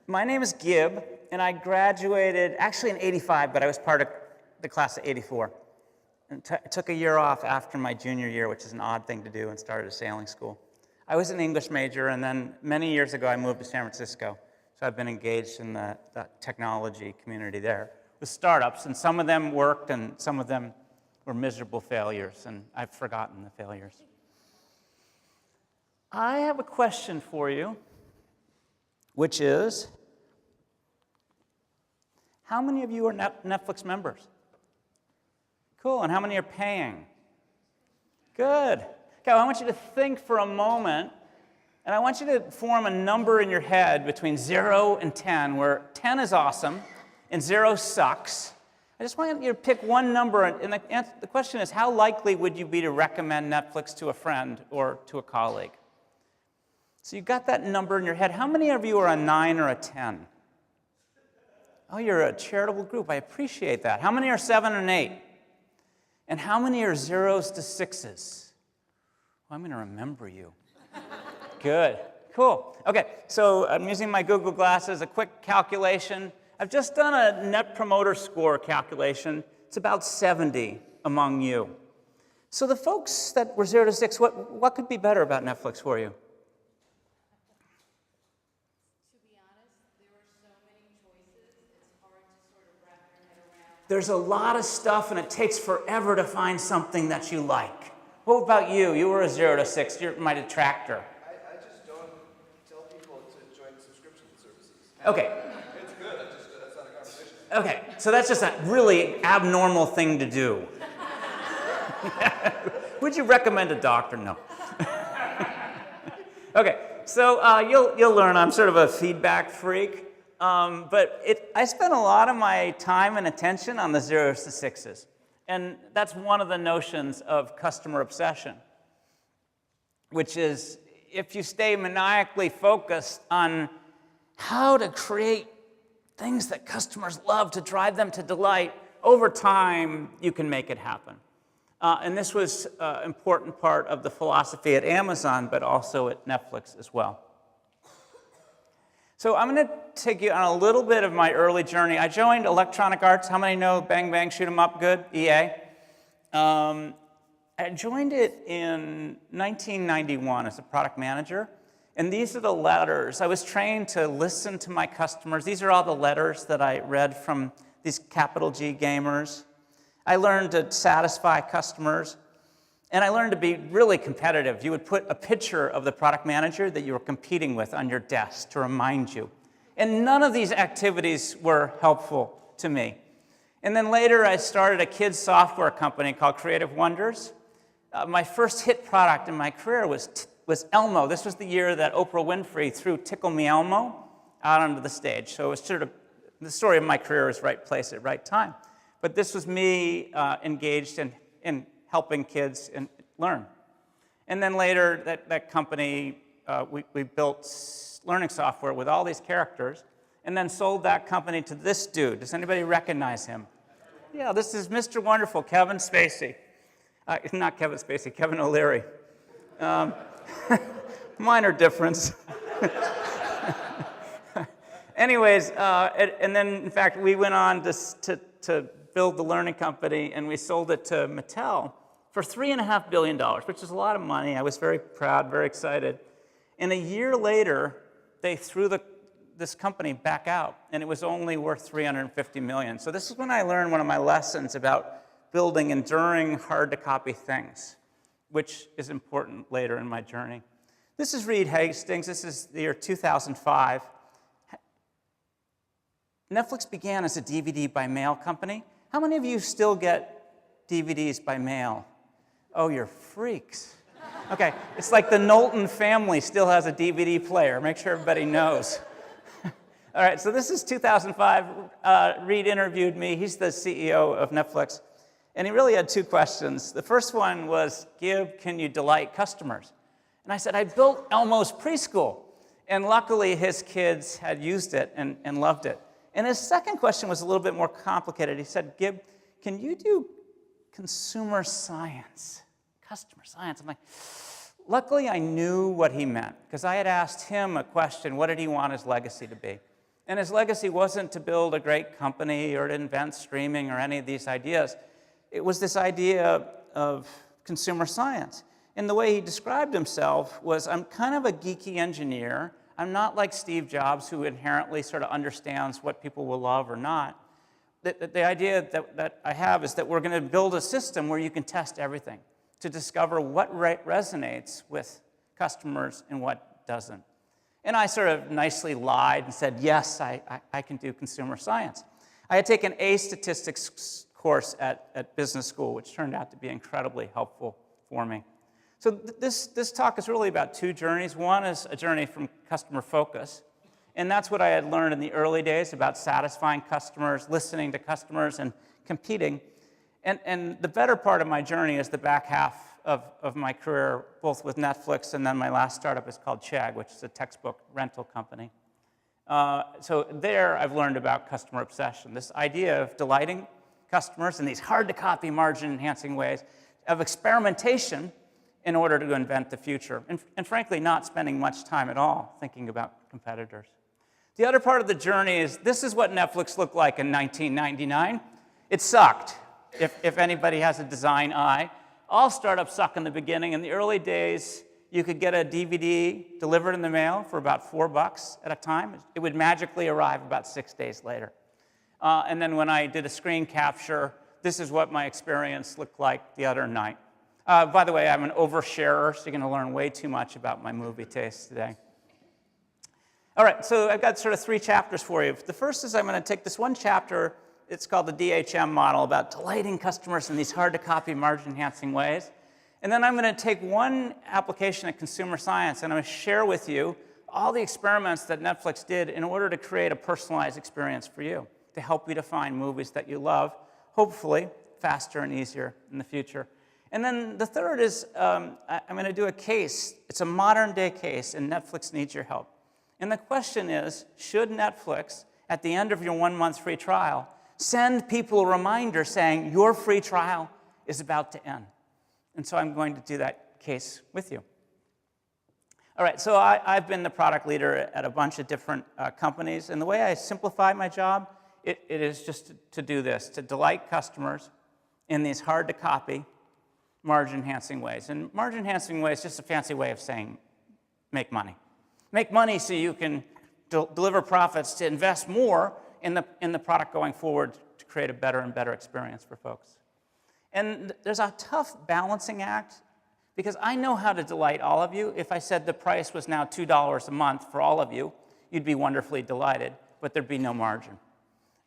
My name is Gib, and I graduated actually in '85, but I was part of the class of '84. And took a year off after my junior year, which is an odd thing to do, and started a sailing school. I was an English major, and then many years ago I moved to San Francisco. So I've been engaged in the technology community there with startups, and some of them worked, and some of them were miserable failures, and I've forgotten the failures. I have a question for you, which is, how many of you are Netflix members? Cool, and how many are paying? Good. Okay, I want you to think for a moment, and I want you to form a number in your head between 0 and 10, where 10 is awesome and 0 sucks. I just want you to pick one number, and the question is, how likely would you be to recommend Netflix to a friend or to a colleague? So you've got that number in your head. How many of you are a 9 or a 10? Oh, you're a charitable group. I appreciate that. How many are 7 and 8? And how many are 0s to 6s? Well, I'm going to remember you. Good. Cool. Okay, so I'm using my Google Glasses, a quick calculation. I've just done a Net Promoter Score calculation. It's about 70 among you. So the folks that were 0 to 6, what could be better about Netflix for you? There's a lot of stuff, and it takes forever to find something that you like. What about you? You were a 0 to 6. You're my detractor. I just don't tell people to join subscription services. Okay. It's good. That's not a conversation. Okay, so that's just a really abnormal thing to do. Would you recommend a doctor? No. Okay, so you'll learn I'm sort of a feedback freak. But I spend a lot of my time and attention on the 0s to 6s. And that's one of the notions of customer obsession, which is if you stay maniacally focused on how to create things that customers love to drive them to delight, over time, you can make it happen. And this was an important part of the philosophy at Amazon, but also at Netflix as well. So I'm going to take you on a little bit of my early journey. I joined Electronic Arts. How many know Bang Bang Shoot 'em Up good? EA. I joined it in 1991 as a product manager. And these are the letters. I was trained to listen to my customers. These are all the letters that I read from these capital G gamers. I learned to satisfy customers. And I learned to be really competitive. You would put a picture of the product manager that you were competing with on your desk to remind you. And none of these activities were helpful to me. And then later, I started a kids' software company called Creative Wonders. My first hit product in my career was Elmo. This was the year that Oprah Winfrey threw Tickle Me Elmo out onto the stage. So it was sort of the story of my career is right place at right time. But this was me engaged in helping kids learn. And then later, that company, we built learning software with all these characters, and then sold that company to this dude. Does anybody recognize him? Yeah, this is Mr. Wonderful, Kevin Spacey. Not Kevin Spacey, Kevin O'Leary. Minor difference. Anyways, and then, in fact, we went on to build the learning company, and we sold it to Mattel for $3.5 billion, which is a lot of money. I was very proud, very excited. And a year later, they threw this company back out, and it was only worth $350 million. So this is when I learned one of my lessons about building enduring, hard-to-copy things, which is important later in my journey. This is Reed Hastings. This is the year 2005. Netflix began as a DVD by mail company. How many of you still get DVDs by mail? Oh, you're freaks. Okay, it's like the Knowlton family still has a DVD player. Make sure everybody knows. All right, so this is 2005. Reed interviewed me. He's the CEO of Netflix. And he really had two questions. The first one was, Gib, can you delight customers? And I said, I built Elmo's preschool. And luckily, his kids had used it and loved it. And his second question was a little bit more complicated. He said, Gib, can you do consumer science, customer science? I'm like, luckily I knew what he meant, because I had asked him a question, what did he want his legacy to be? And his legacy wasn't to build a great company or to invent streaming or any of these ideas. It was this idea of consumer science. And the way he described himself was, I'm kind of a geeky engineer. I'm not like Steve Jobs, who inherently sort of understands what people will love or not. The idea that I have is that we're going to build a system where you can test everything to discover what resonates with customers and what doesn't. And I sort of nicely lied and said, yes, I can do consumer science. I had taken a statistics course at business school, which turned out to be incredibly helpful for me. So this talk is really about two journeys. One is a journey from customer focus, and that's what I had learned in the early days about satisfying customers, listening to customers, and competing. And the better part of my journey is the back half of my career, both with Netflix and then my last startup is called Chegg, which is a textbook rental company. So there I've learned about customer obsession, this idea of delighting customers in these hard-to-copy, margin-enhancing ways, of experimentation in order to invent the future, and frankly, not spending much time at all thinking about competitors. The other part of the journey is, this is what Netflix looked like in 1999. It sucked, if anybody has a design eye. All startups suck in the beginning. In the early days, you could get a DVD delivered in the mail for about $4 at a time. It would magically arrive about 6 days later. And then when I did a screen capture, this is what my experience looked like the other night. By the way, I'm an oversharer, so you're going to learn way too much about my movie taste today. All right, so I've got sort of 3 chapters for you. The first is I'm going to take this one chapter. It's called the DHM model, about delighting customers in these hard-to-copy, margin-enhancing ways. And then I'm going to take one application of consumer science, and I'm going to share with you all the experiments that Netflix did in order to create a personalized experience for you, to help you to find movies that you love, hopefully faster and easier in the future. And then the third is I'm going to do a case. It's a modern-day case, and Netflix needs your help. And the question is, should Netflix, at the end of your 1-month free trial, send people a reminder saying your free trial is about to end? And so I'm going to do that case with you. All right, so I've been the product leader at a bunch of different companies, and the way I simplify my job, it is just to do this, to delight customers in these hard-to-copy, margin-enhancing ways. And margin-enhancing ways is just a fancy way of saying make money. Make money so you can deliver profits to invest more in the product going forward to create a better and better experience for folks. And there's a tough balancing act, because I know how to delight all of you. If I said the price was now $2 a month for all of you, you'd be wonderfully delighted, but there'd be no margin.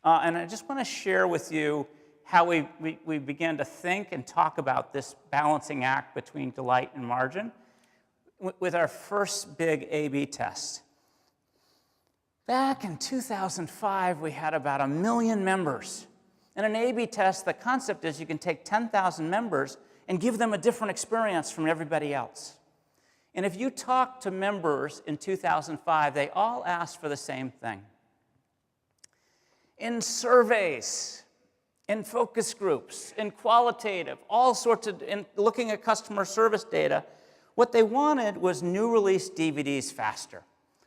And I just want to share with you how we began to think and talk about this balancing act between delight and margin with our first big A/B test. Back in 2005, we had about 1 million members. In an A/B test, the concept is you can take 10,000 members and give them a different experience from everybody else. And if you talk to members in 2005, they all asked for the same thing. In surveys, in focus groups, in qualitative, all sorts of, in looking at customer service data, what they wanted was new release DVDs faster.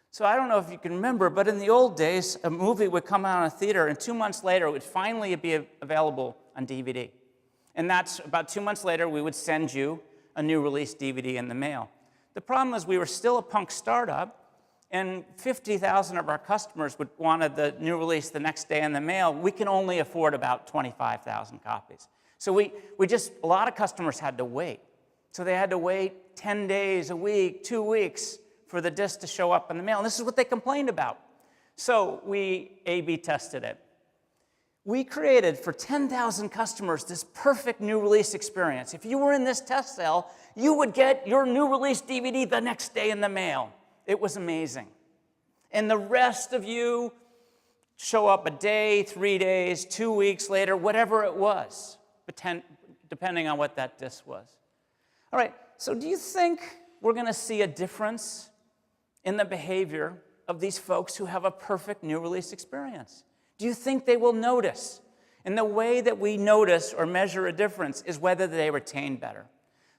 So I don't know if you can remember, but in the old days, a movie would come out in a theater, and 2 months later, it would finally be available on DVD. And that's about 2 months later, we would send you a new release DVD in the mail. The problem is we were still a punk startup, and 50,000 of our customers wanted the new release the next day in the mail. We can only afford about 25,000 copies. So a lot of customers had to wait. So they had to wait 10 days, a week, 2 weeks for the disc to show up in the mail. And this is what they complained about. So we A/B tested it. We created for 10,000 customers this perfect new release experience. If you were in this test cell, you would get your new release DVD the next day in the mail. It was amazing. And the rest of you show up a day, 3 days, 2 weeks later, whatever it was, depending on what that disc was. All right, so do you think we're going to see a difference in the behavior of these folks who have a perfect new release experience? Do you think they will notice? And the way that we notice or measure a difference is whether they retain better.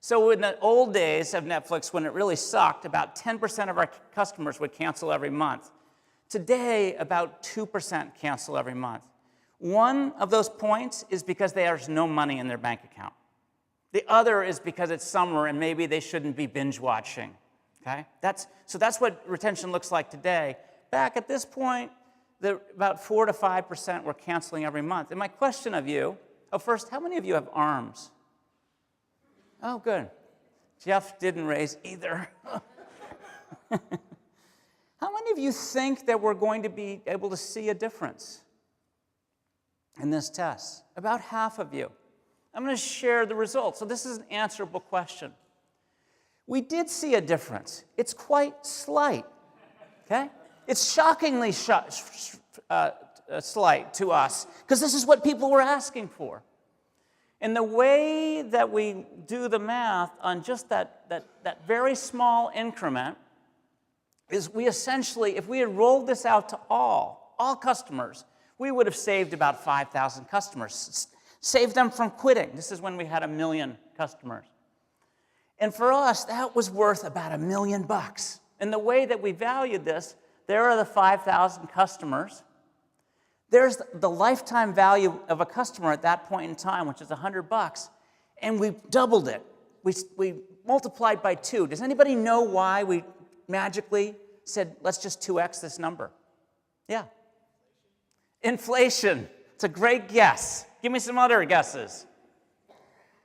So in the old days of Netflix, when it really sucked, about 10% of our customers would cancel every month. Today, about 2% cancel every month. One of those points is because there's no money in their bank account. The other is because it's summer and maybe they shouldn't be binge watching. Okay? So that's what retention looks like today. Back at this point, about 4 to 5% were canceling every month. And my question of you, first, how many of you have arms? Oh, good. Jeff didn't raise either. How many of you think that we're going to be able to see a difference in this test? About half of you. I'm going to share the results. So this is an answerable question. We did see a difference. It's quite slight, okay? It's shockingly slight to us, because this is what people were asking for. And the way that we do the math on just that very small increment is we essentially, if we had rolled this out to all customers, we would have saved about 5,000 customers, saved them from quitting. This is when we had 1 million customers. And for us, that was worth about $1 million. And the way that we valued this, there are the 5,000 customers. There's the lifetime value of a customer at that point in time, which is $100, and we doubled it. We multiplied by 2. Does anybody know why we magically said, let's just 2x this number? Yeah. Inflation. It's a great guess. Give me some other guesses.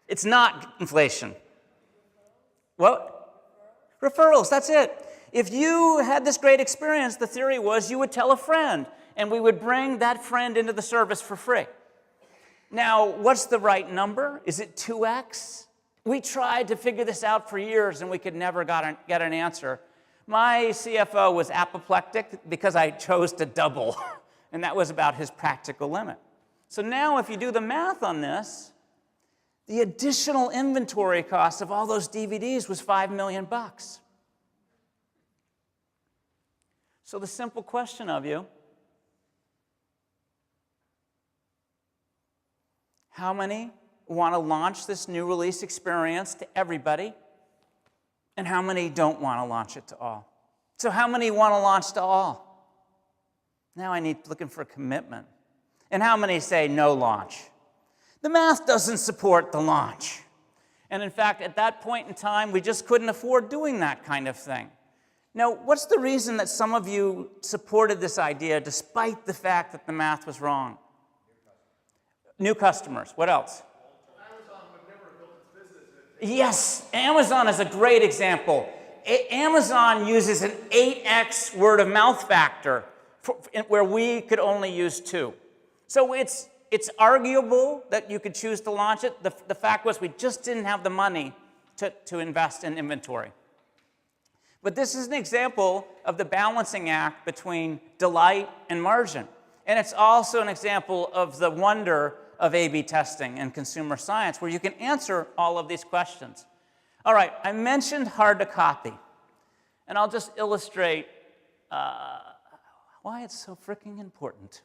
It's not inflation. What? Referrals, that's it. If you had this great experience, the theory was you would tell a friend, and we would bring that friend into the service for free. Now, what's the right number? Is it 2x? We tried to figure this out for years, and we could never get an answer. My CFO was apoplectic because I chose to double, and that was about his practical limit. So now if you do the math on this, the additional inventory cost of all those DVDs was $5 million. So the simple question of you, how many want to launch this new release experience to everybody? And how many don't want to launch it to all? So how many want to launch to all? Now I need looking for a commitment. And how many say no launch? The math doesn't support the launch. And in fact, at that point in time, we just couldn't afford doing that kind of thing. Now, what's the reason that some of you supported this idea despite the fact that the math was wrong? New customers. What else? Amazon would never have built its business. Yes, Amazon is a great example. Amazon uses an 8x word of mouth factor where we could only use 2. So it's arguable that you could choose to launch it. The fact was we just didn't have the money to invest in inventory. But this is an example of the balancing act between delight and margin. And it's also an example of the wonder of A/B testing and consumer science, where you can answer all of these questions. All right, I mentioned hard to copy. And I'll just illustrate why it's so freaking important.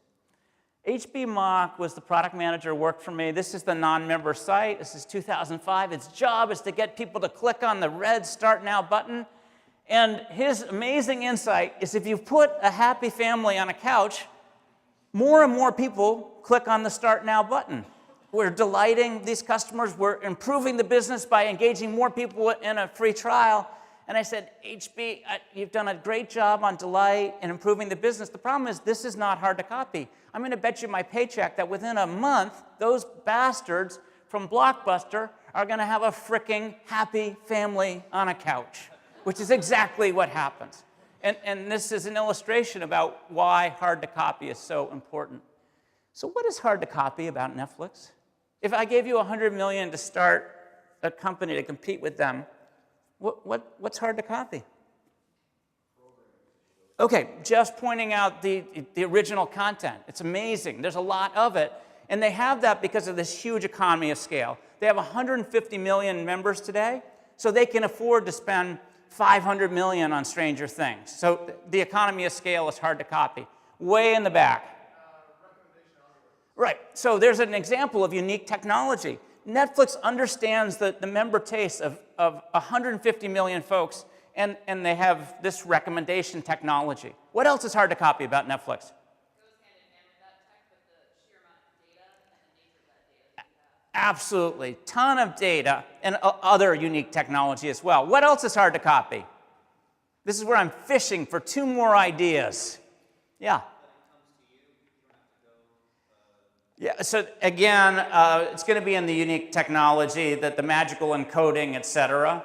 HB Mock was the product manager, worked for me. This is the non-member site. This is 2005. Its job is to get people to click on the red Start Now button. And his amazing insight is if you put a happy family on a couch, more and more people click on the Start Now button. We're delighting these customers. We're improving the business by engaging more people in a free trial. And I said, HB, you've done a great job on delight and improving the business. The problem is this is not hard to copy. I'm going to bet you my paycheck that within a month, those bastards from Blockbuster are going to have a fricking happy family on a couch, which is exactly what happens. And this is an illustration about why hard to copy is so important. So what is hard to copy about Netflix? If I gave you $100 million to start a company to compete with them, what's hard to copy? Okay, just pointing out the original content. It's amazing. There's a lot of it. And they have that because of this huge economy of scale. They have 150 million members today, so they can afford to spend $500 million on Stranger Things. So the economy of scale is hard to copy. Way in the back. Right, so there's an example of unique technology. Netflix understands the member taste of 150 million folks and they have this recommendation technology. What else is hard to copy about Netflix? Absolutely. Ton of data and other unique technology as well. What else is hard to copy? This is where I'm fishing for 2 more ideas. Yeah. Yeah, so again, it's going to be in the unique technology, that the magical encoding, et cetera.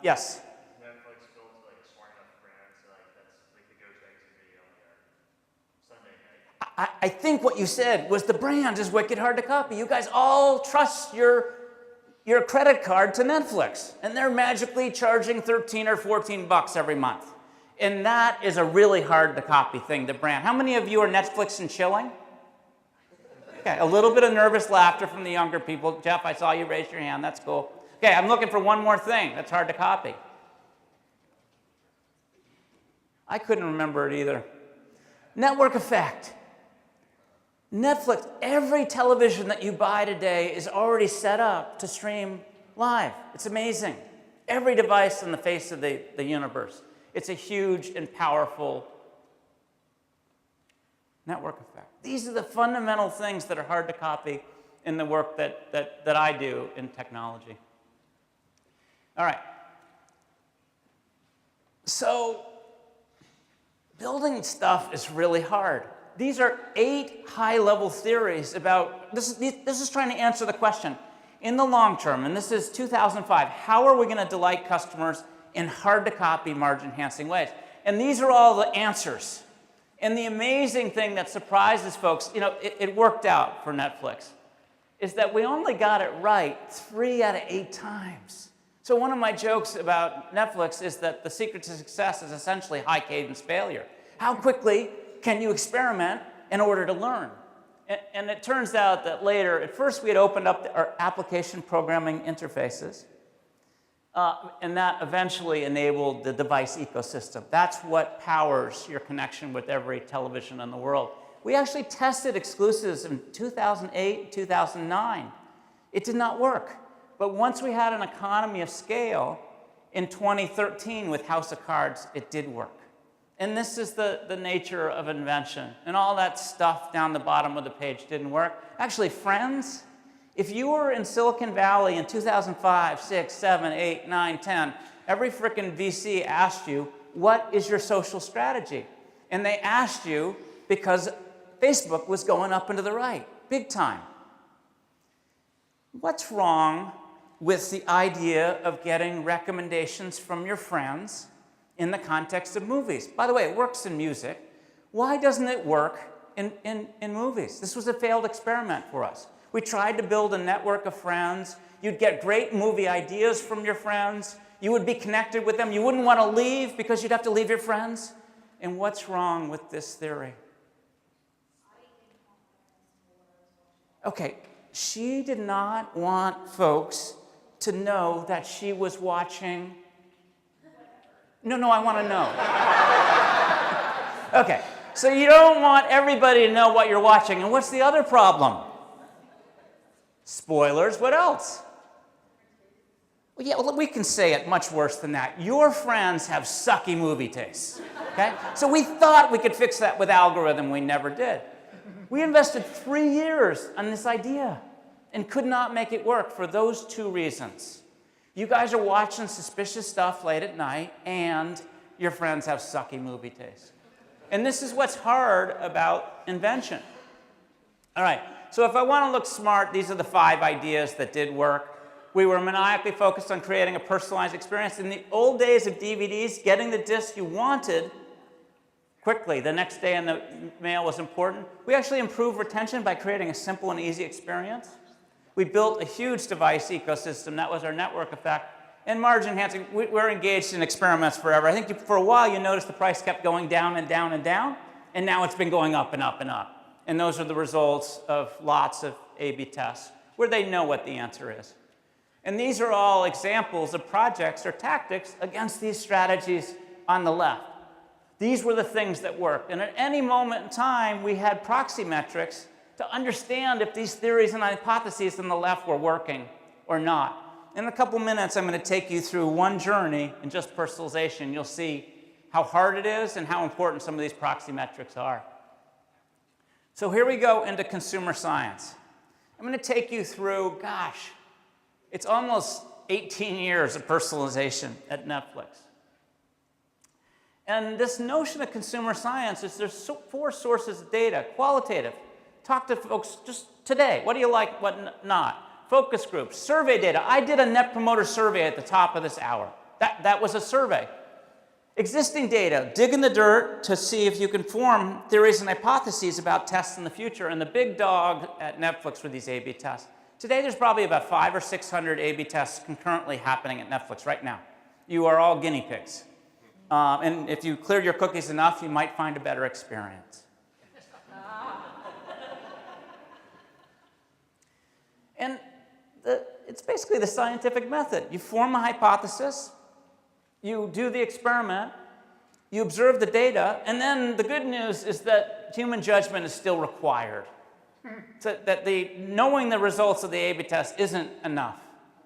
Yes? Netflix built like smart enough brands, so like that's like the go-to activity on their Sunday night. I think what you said was the brand is wicked hard to copy. You guys all trust your credit card to Netflix, and they're magically charging 13 or 14 bucks every month. And that is a really hard to copy thing, the brand. How many of you are Netflix and chilling? Okay, a little bit of nervous laughter from the younger people. Jeff, I saw you raise your hand. That's cool. Okay, I'm looking for one more thing that's hard to copy. I couldn't remember it either. Network effect. Netflix, every television that you buy today is already set up to stream live. It's amazing. Every device on the face of the universe. It's a huge and powerful network effect. These are the fundamental things that are hard to copy in the work that I do in technology. All right. So building stuff is really hard. These are 8 high-level theories about, this is trying to answer the question, in the long term, and this is 2005, how are we going to delight customers in hard-to-copy, margin-enhancing ways? And these are all the answers. And the amazing thing that surprises folks, it worked out for Netflix, is that we only got it right 3 out of 8 times. So one of my jokes about Netflix is that the secret to success is essentially high cadence failure. How quickly can you experiment in order to learn? And it turns out that later, at first we had opened up our application programming interfaces, and that eventually enabled the device ecosystem. That's what powers your connection with every television in the world. We actually tested exclusives in 2008, 2009. It did not work. But once we had an economy of scale in 2013 with House of Cards, it did work. And this is the nature of invention. And all that stuff down the bottom of the page didn't work. Actually, Friends, if you were in Silicon Valley in 2005, 6, 7, 8, 9, 10, every frickin' VC asked you, what is your social strategy? And they asked you because Facebook was going up and to the right, big time. What's wrong with the idea of getting recommendations from your friends in the context of movies? By the way, it works in music. Why doesn't it work in movies? This was a failed experiment for us. We tried to build a network of friends. You'd get great movie ideas from your friends. You would be connected with them. You wouldn't want to leave because you'd have to leave your friends. And what's wrong with this theory? Okay, she did not want folks to know that she was watching. No, I want to know. Okay, so you don't want everybody to know what you're watching. And what's the other problem? Spoilers. What else? Well, yeah, we can say it much worse than that. Your friends have sucky movie tastes. Okay? So we thought we could fix that with algorithm. We never did. We invested 3 years on this idea and could not make it work for those 2 reasons. You guys are watching suspicious stuff late at night, and your friends have sucky movie taste. And this is what's hard about invention. All right, so if I want to look smart, these are the 5 ideas that did work. We were maniacally focused on creating a personalized experience. In the old days of DVDs, getting the disc you wanted quickly the next day in the mail was important. We actually improved retention by creating a simple and easy experience. We built a huge device ecosystem. That was our network effect. And margin enhancing, we're engaged in experiments forever. I think for a while you noticed the price kept going down and down and down, and now it's been going up and up and up. And those are the results of lots of A/B tests where they know what the answer is. And these are all examples of projects or tactics against these strategies on the left. These were the things that worked. And at any moment in time, we had proxy metrics to understand if these theories and hypotheses on the left were working or not. In a couple minutes, I'm going to take you through one journey in just personalization. You'll see how hard it is and how important some of these proxy metrics are. So here we go into consumer science. I'm going to take you through, gosh, it's almost 18 years of personalization at Netflix. And this notion of consumer science is there's 4 sources of data. Qualitative. Talk to folks just today. What do you like, what not? Focus groups, survey data. I did a Net Promoter survey at the top of this hour. That was a survey. Existing data. Dig in the dirt to see if you can form theories and hypotheses about tests in the future. And the big dog at Netflix were these A/B tests. Today, there's probably about 500 or 600 A/B tests concurrently happening at Netflix right now. You are all guinea pigs. And if you clear your cookies enough, you might find a better experience. And it's basically the scientific method. You form a hypothesis, you do the experiment, you observe the data, and then the good news is that human judgment is still required. So that knowing the results of the A/B test isn't enough.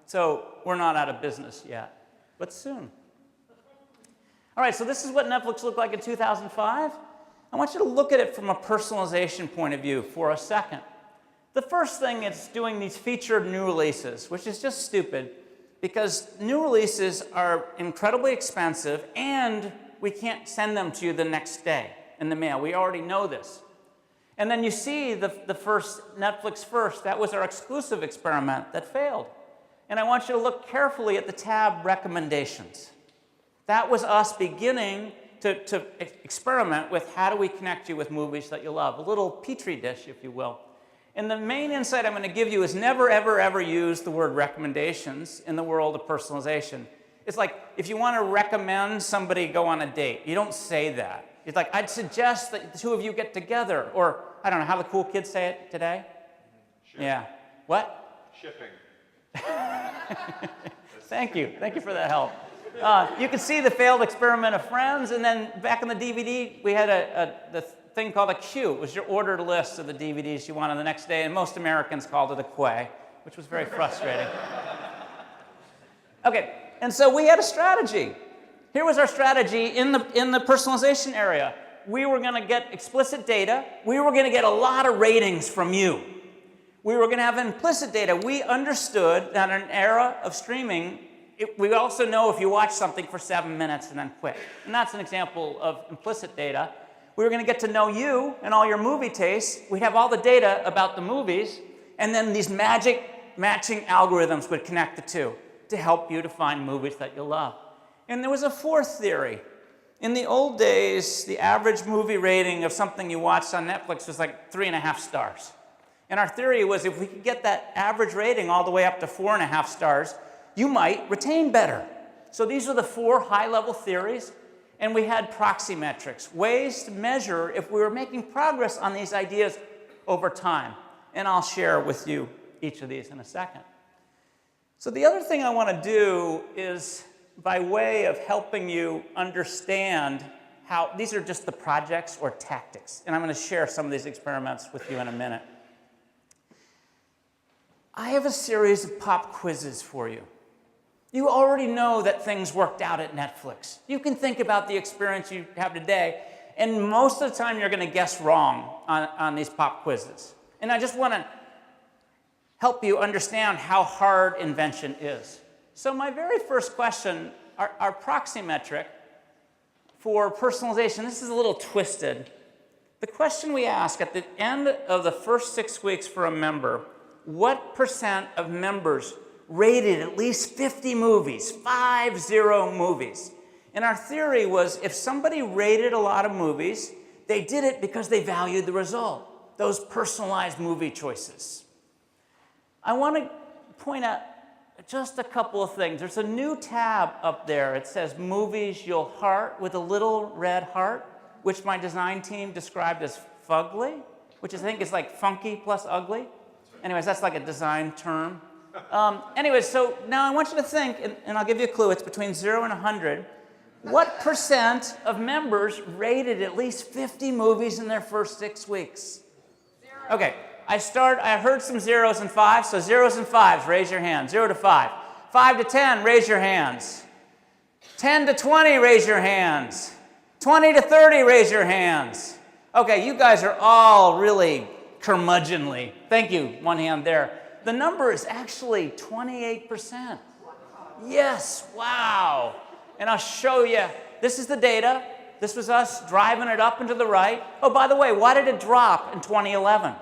So we're not out of business yet, but soon. All right, so this is what Netflix looked like in 2005. I want you to look at it from a personalization point of view for a second. The first thing is doing these featured new releases, which is just stupid because new releases are incredibly expensive and we can't send them to you the next day in the mail. We already know this. And then you see the first Netflix First. That was our exclusive experiment that failed. And I want you to look carefully at the tab recommendations. That was us beginning to experiment with how do we connect you with movies that you love, a little petri dish, if you will. And the main insight I'm going to give you is never, ever, ever use the word recommendations in the world of personalization. It's like if you want to recommend somebody go on a date, you don't say that. It's like, I'd suggest that the two of you get together, or I don't know, how the cool kids say it today? Shipping. Yeah. What? Shipping. Thank you. Thank you for that help. You can see the failed experiment of Friends, and then back on the DVD, we had the thing called a queue. It was your ordered list of the DVDs you wanted the next day, and most Americans called it a quay, which was very frustrating. Okay, and so we had a strategy. Here was our strategy in the personalization area. We were going to get explicit data. We were going to get a lot of ratings from you. We were going to have implicit data. We understood that in an era of streaming, we also know if you watch something for 7 minutes and then quit. And that's an example of implicit data. We were going to get to know you and all your movie tastes. We'd have all the data about the movies, and then these magic matching algorithms would connect the two to help you to find movies that you love. And there was a fourth theory. In the old days, the average movie rating of something you watched on Netflix was like 3.5 stars. And our theory was if we could get that average rating all the way up to 4.5 stars, you might retain better. So these are the 4 high-level theories. And we had proxy metrics, ways to measure if we were making progress on these ideas over time. And I'll share with you each of these in a second. So the other thing I want to do is, by way of helping you understand how, these are just the projects or tactics. And I'm going to share some of these experiments with you in a minute. I have a series of pop quizzes for you. You already know that things worked out at Netflix. You can think about the experience you have today, and most of the time you're going to guess wrong on these pop quizzes. And I just want to help you understand how hard invention is. So my very first question, our proxy metric for personalization, this is a little twisted. The question we ask at the end of the first 6 weeks for a member, what % of members rated at least 50 movies, 50 movies. And our theory was if somebody rated a lot of movies, they did it because they valued the result, those personalized movie choices. I want to point out just a couple of things. There's a new tab up there. It says Movies You'll Heart with a little red heart, which my design team described as fugly, which I think is like funky plus ugly. Anyways, that's like a design term. Anyways, so now I want you to think, and I'll give you a clue, it's between 0 and 100. What % of members rated at least 50 movies in their first 6 weeks? 0. Okay, I heard some 0s and 5s, so 0s and 5s, raise your hand. 0 to 5. 5 to 10, raise your hands. 10 to 20, raise your hands. 20 to 30, raise your hands. Okay, you guys are all really curmudgeonly. Thank you, one hand there. The number is actually 28%. Yes, wow. And I'll show you. This is the data. This was us driving it up and to the right. Oh, by the way, why did it drop in 2011?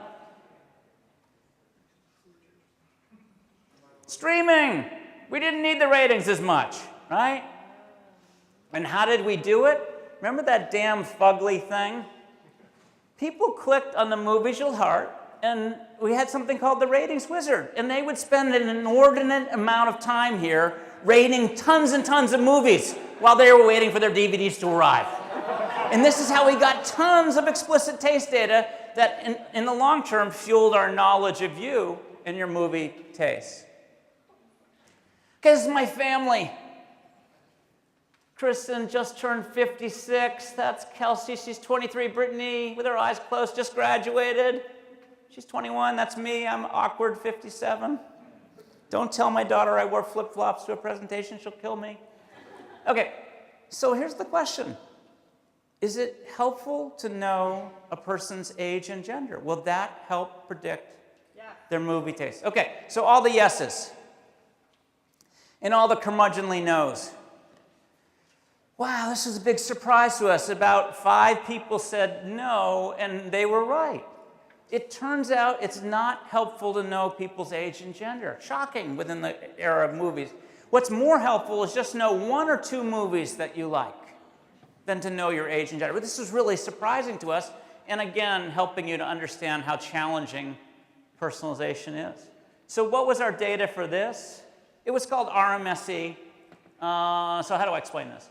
Streaming. We didn't need the ratings as much, right? And how did we do it? Remember that damn fugly thing? People clicked on the movies you'll heart, and we had something called the ratings wizard, and they would spend an inordinate amount of time here rating tons and tons of movies while they were waiting for their DVDs to arrive. And this is how we got tons of explicit taste data that in the long term fueled our knowledge of you and your movie tastes. Okay, this is my family. Kristen just turned 56. That's Kelsey. She's 23. Brittany, with her eyes closed, just graduated. She's 21. That's me. I'm awkward 57. Don't tell my daughter I wore flip-flops to a presentation. She'll kill me. Okay, so here's the question. Is it helpful to know a person's age and gender? Will that help predict their movie taste? Okay, so all the yeses and all the curmudgeonly no's. Wow, this is a big surprise to us. About 5 people said no, and they were right. It turns out it's not helpful to know people's age and gender. Shocking within the era of movies. What's more helpful is just know 1 or 2 movies that you like than to know your age and gender. But this is really surprising to us, and again, helping you to understand how challenging personalization is. So what was our data for this? It was called RMSE. So how do I explain this?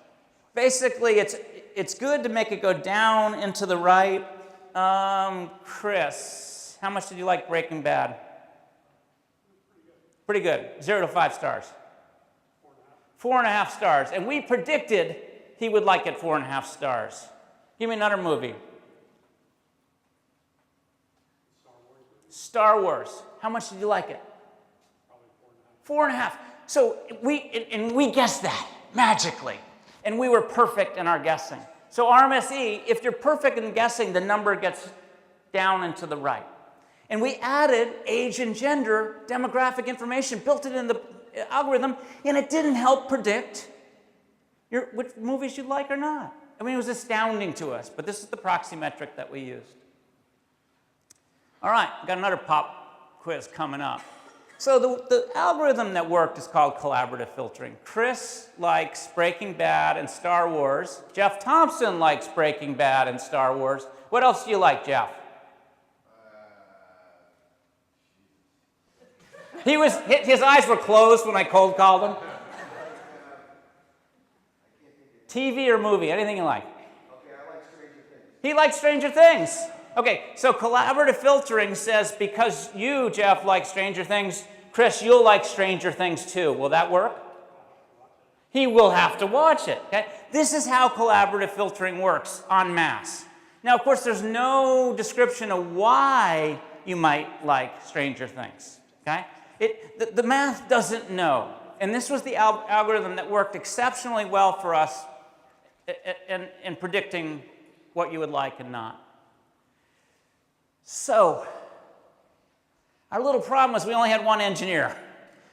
Basically, it's good to make it go down and to the right. Chris, how much did you like Breaking Bad? Pretty good. 0 to 5 stars. 4.5 stars. And we predicted he would like it 4.5 stars. Give me another movie. Star Wars. How much did you like it? 4.5. So we guessed that magically. And we were perfect in our guessing. So RMSE, if you're perfect in guessing, the number gets down and to the right. And we added age and gender demographic information, built it in the algorithm, and it didn't help predict which movies you like or not. I mean, it was astounding to us, but this is the proxy metric that we used. All right, got another pop quiz coming up. So the algorithm that worked is called collaborative filtering. Chris likes Breaking Bad and Star Wars. Jeff Thompson likes Breaking Bad and Star Wars. What else do you like, Jeff? His eyes were closed when I cold called him. TV or movie, anything you like. Okay, I like Stranger Things. He likes Stranger Things. Okay, so collaborative filtering says because you, Jeff, like Stranger Things, Chris, you'll like Stranger Things too. Will that work? He will have to watch it. Okay? This is how collaborative filtering works en masse. Now, of course, there's no description of why you might like Stranger Things. Okay? The math doesn't know. And this was the algorithm that worked exceptionally well for us in predicting what you would like and not. So, our little problem was we only had one engineer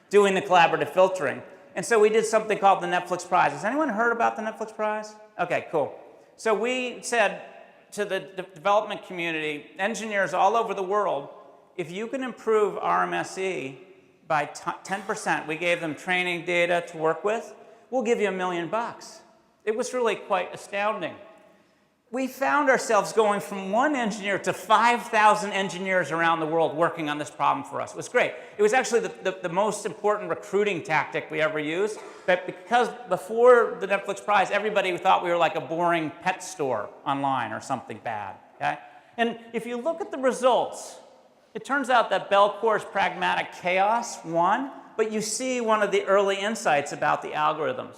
doing the collaborative filtering. And so we did something called the Netflix Prize. Has anyone heard about the Netflix Prize? Okay, cool. So we said to the development community, engineers all over the world, if you can improve RMSE by 10%, we gave them training data to work with, we'll give you $1 million. It was really quite astounding. We found ourselves going from 1 engineer to 5,000 engineers around the world working on this problem for us. It was great. It was actually the most important recruiting tactic we ever used. But because before the Netflix Prize, everybody thought we were like a boring pet store online or something bad. Okay? And if you look at the results, it turns out that Belcour's pragmatic chaos won, but you see one of the early insights about the algorithms.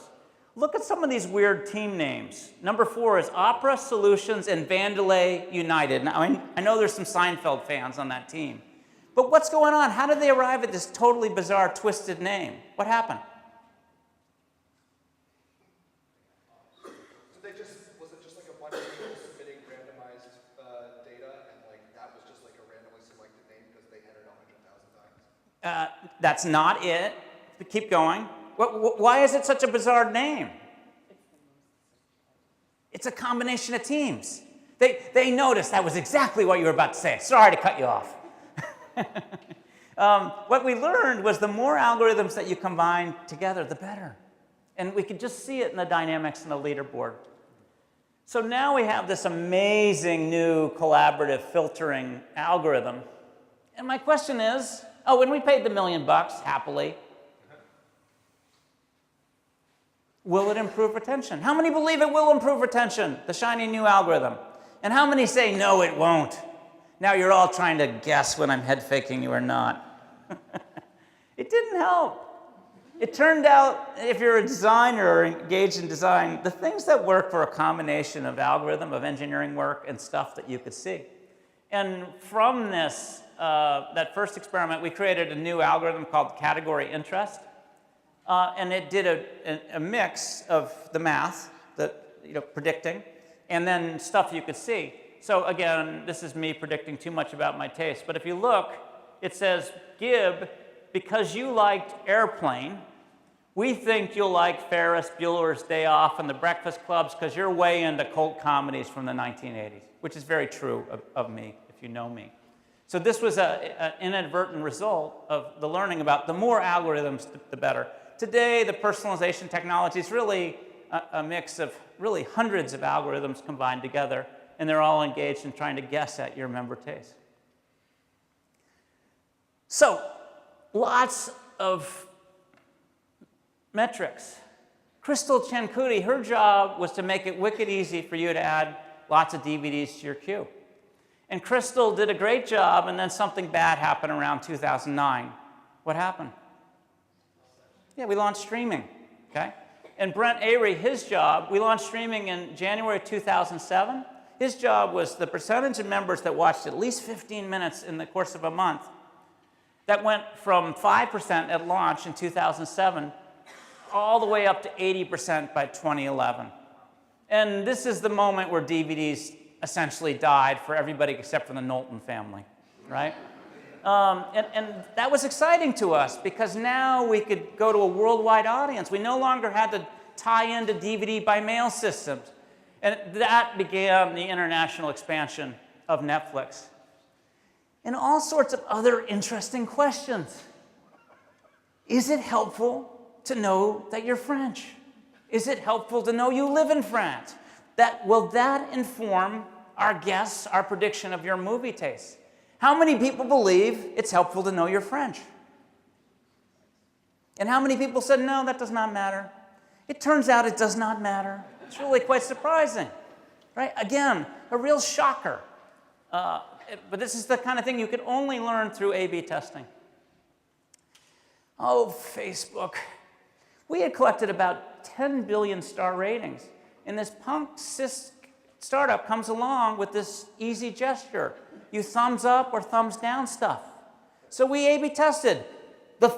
Look at some of these weird team names. Number 4 is Opera Solutions and Vandelay United. Now, I know there's some Seinfeld fans on that team. But what's going on? How did they arrive at this totally bizarre, twisted name? What happened? That's not it. Keep going. Why is it such a bizarre name? It's a combination of teams. They noticed that was exactly what you were about to say. Sorry to cut you off. What we learned was the more algorithms that you combine together, the better. And we could just see it in the dynamics in the leaderboard. So now we have this amazing new collaborative filtering algorithm. And my question is, when we paid the $1 million happily, will it improve retention? How many believe it will improve retention, the shiny new algorithm? And how many say, no, it won't? Now you're all trying to guess when I'm head faking you or not. It didn't help. It turned out, if you're a designer or engaged in design, the things that work for a combination of algorithm, of engineering work, and stuff that you could see. And from this, that first experiment, we created a new algorithm called category interest. And it did a mix of the math, predicting, and then stuff you could see. So again, this is me predicting too much about my taste. But if you look, it says, Gib, because you liked Airplane, we think you'll like Ferris Bueller's Day Off and The Breakfast Clubs because you're way into cult comedies from the 1980s, which is very true of me, if you know me. So this was an inadvertent result of the learning about the more algorithms, the better. Today, the personalization technology is really a mix of really hundreds of algorithms combined together, and they're all engaged in trying to guess at your member taste. So, lots of metrics. Crystal Chancuti, her job was to make it wicked easy for you to add lots of DVDs to your queue. And Crystal did a great job, and then something bad happened around 2009. What happened? Yeah, we launched streaming, okay? And Brent Avery, his job, we launched streaming in January 2007. His job was the percentage of members that watched at least 15 minutes in the course of a month. That went from 5% at launch in 2007 all the way up to 80% by 2011. And this is the moment where DVDs essentially died for everybody except for the Knowlton family, right? And that was exciting to us because now we could go to a worldwide audience. We no longer had to tie into DVD by mail systems. And that began the international expansion of Netflix. And all sorts of other interesting questions. Is it helpful to know that you're French? Is it helpful to know you live in France? Will that inform our guess, our prediction of your movie taste? How many people believe it's helpful to know you're French? And how many people said, no, that does not matter? It turns out it does not matter. It's really quite surprising, right? Again, a real shocker. But this is the kind of thing you can only learn through A/B testing. Oh, Facebook. We had collected about 10 billion star ratings, and this punk cis startup comes along with this easy gesture. You thumbs up or thumbs down stuff. So we A/B tested the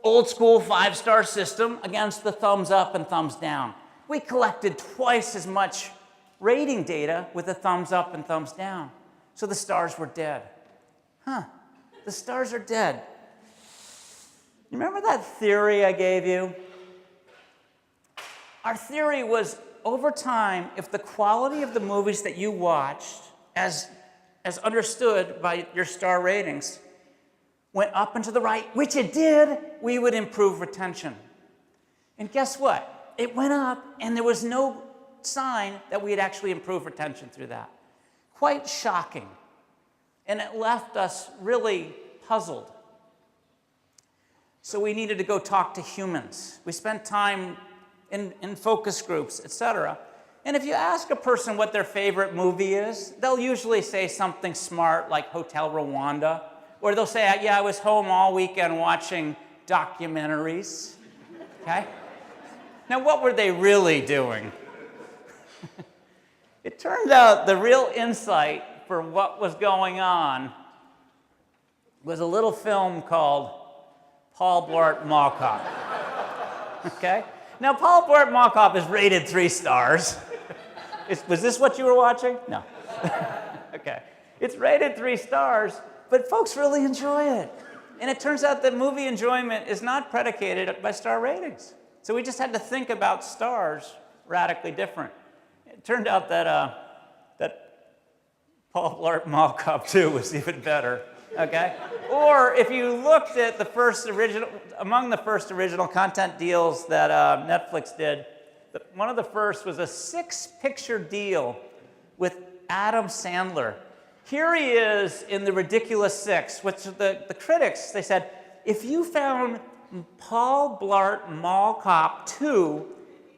old school 5-star system against the thumbs up and thumbs down. We collected twice as much rating data with the thumbs up and thumbs down. So the stars were dead. The stars are dead. You remember that theory I gave you? Our theory was, over time, if the quality of the movies that you watched, as understood by your star ratings, went up and to the right, which it did, we would improve retention. And guess what? It went up, and there was no sign that we had actually improved retention through that. Quite shocking. And it left us really puzzled. So we needed to go talk to humans. We spent time in focus groups, etc. And if you ask a person what their favorite movie is, they'll usually say something smart like Hotel Rwanda, or they'll say, yeah, I was home all weekend watching documentaries, okay? Now, what were they really doing? It turned out the real insight for what was going on was a little film called Paul Blart Mall Cop, okay? Now, Paul Blart Mall Cop is rated 3 stars. Was this what you were watching? No. Okay. It's rated 3 stars, but folks really enjoy it. And it turns out that movie enjoyment is not predicated by star ratings. So we just had to think about stars radically different. It turned out that Paul Blart Mall Cop 2 was even better, okay? Or if you looked at among the first original content deals that Netflix did, one of the first was a 6-picture deal with Adam Sandler. Here he is in The Ridiculous Six, which the critics, they said, if you found Paul Blart Mall Cop 2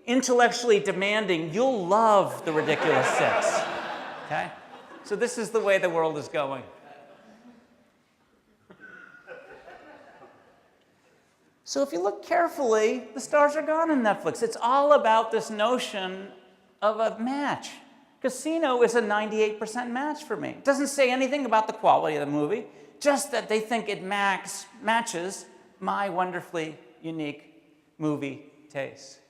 intellectually demanding, you'll love The Ridiculous Six, okay? So this is the way the world is going. So if you look carefully, the stars are gone in Netflix. It's all about this notion of a match. Casino is a 98% match for me. It doesn't say anything about the quality of the movie, just that they think it matches my wonderfully unique movie taste.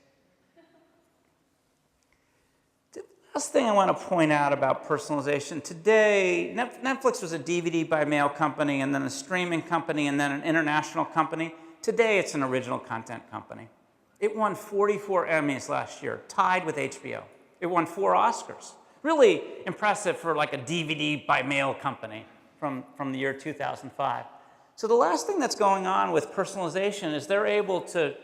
The last thing I want to point out about personalization, today, Netflix was a DVD by mail company, and then a streaming company, and then an international company. Today, it's an original content company. It won 44 Emmys last year, tied with HBO. It won 4 Oscars. Really impressive for like a DVD by mail company from the year 2005. So the last thing that's going on with personalization is they're able to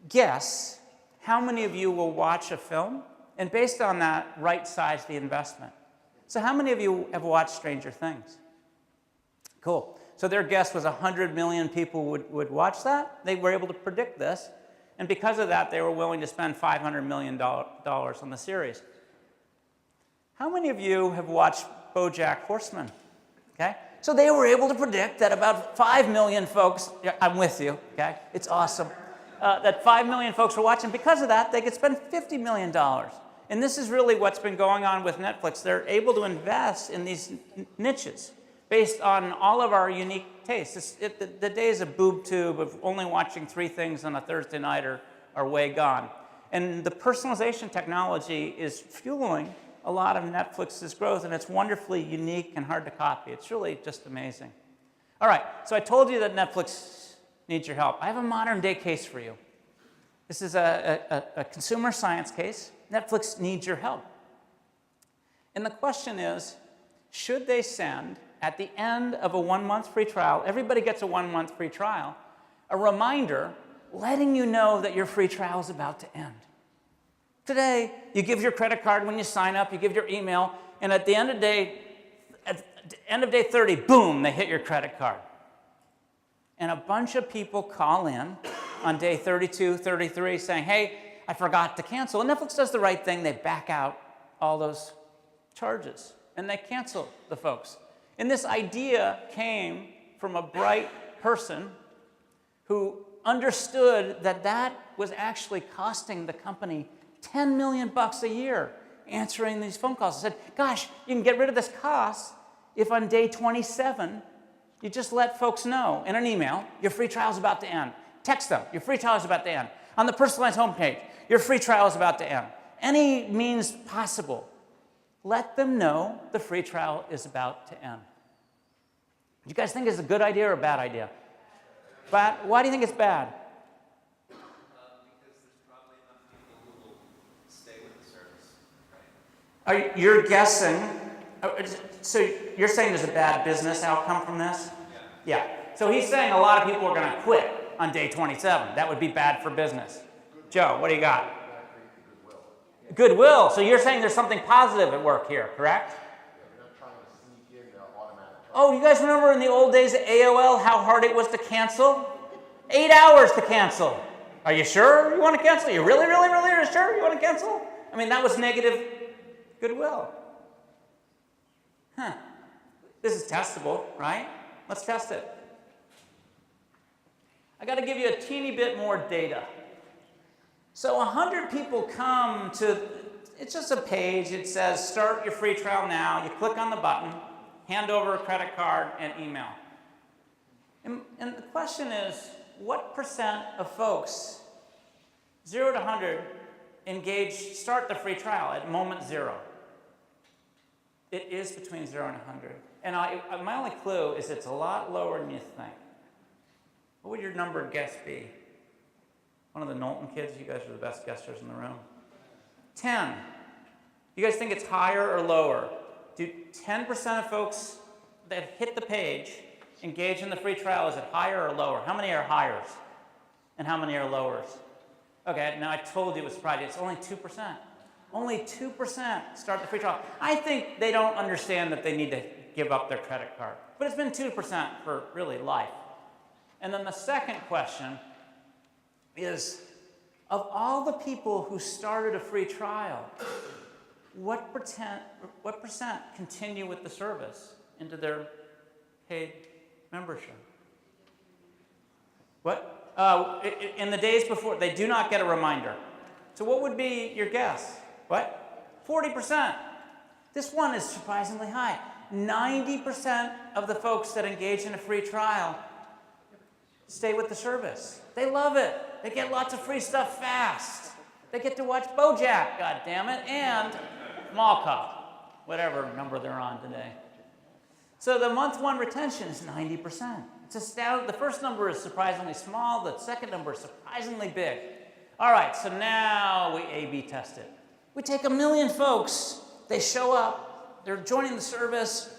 guess how many of you will watch a film, and based on that, right-size the investment. So how many of you have watched Stranger Things? Cool. So their guess was 100 million people would watch that. They were able to predict this. And because of that, they were willing to spend $500 million on the series. How many of you have watched BoJack Horseman? Okay? So they were able to predict that about 5 million folks, yeah, I'm with you, okay? It's awesome. That 5 million folks were watching. Because of that, they could spend $50 million. And this is really what's been going on with Netflix. They're able to invest in these niches based on all of our unique tastes. The days of boob tube, of only watching 3 things on a Thursday night are way gone. And the personalization technology is fueling a lot of Netflix's growth, and it's wonderfully unique and hard to copy. It's really just amazing. All right, so I told you that Netflix needs your help. I have a modern day case for you. This is a consumer science case. Netflix needs your help. And the question is, should they send, at the end of a 1-month free trial, everybody gets a 1-month free trial, a reminder letting you know that your free trial is about to end? Today, you give your credit card when you sign up, you give your email, and at the end of day 30, boom, they hit your credit card. And a bunch of people call in on day 32, 33, saying, hey, I forgot to cancel. And Netflix does the right thing. They back out all those charges, and they cancel the folks. And this idea came from a bright person who understood that that was actually costing the company $10 million a year answering these phone calls. I said, gosh, you can get rid of this cost if on day 27, you just let folks know in an email, your free trial is about to end. Text them, your free trial is about to end. On the personalized homepage, your free trial is about to end. Any means possible, let them know the free trial is about to end. Do you guys think it's a good idea or a bad idea? But why do you think it's bad? Because there's probably enough people who will stay with the service, right? You're guessing, so you're saying there's a bad business outcome from this? Yeah. So he's saying a lot of people are going to quit on day 27. That would be bad for business. Joe, what do you got? Goodwill. So you're saying there's something positive at work here, correct? They're not trying to sneak in automatic. Oh, you guys remember in the old days of AOL how hard it was to cancel? 8 hours to cancel. Are you sure you want to cancel? You really, really, really are sure you want to cancel? I mean, that was negative goodwill. Huh. This is testable, right? Let's test it. I got to give you a teeny bit more data. So 100 people come to, it's just a page. It says, start your free trial now. You click on the button, hand over a credit card, and email. And the question is, what percent of folks, 0 to 100, start the free trial at moment 0? It is between 0 and 100. And my only clue is it's a lot lower than you think. What would your numbered guess be? One of the Knowlton kids, you guys are the best guessers in the room. 10. You guys think it's higher or lower? Do 10% of folks that hit the page engage in the free trial? Is it higher or lower? How many are hires? And how many are lowers? Okay, now I told you it was surprising. It's only 2%. Only 2% start the free trial. I think they don't understand that they need to give up their credit card. But it's been 2% for really life. And then the second question is, of all the people who started a free trial, what percent continue with the service into their paid membership? What? In the days before, they do not get a reminder. So what would be your guess? What? 40%. This one is surprisingly high. 90% of the folks that engage in a free trial stay with the service. They love it. They get lots of free stuff fast. They get to watch BoJack, God damn it, and Mall Cop, whatever number they're on today. So the month one retention is 90%. It's astounding. The first number is surprisingly small. The second number is surprisingly big. All right, so now we A/B test it. We take 1 million folks. They show up. They're joining the service.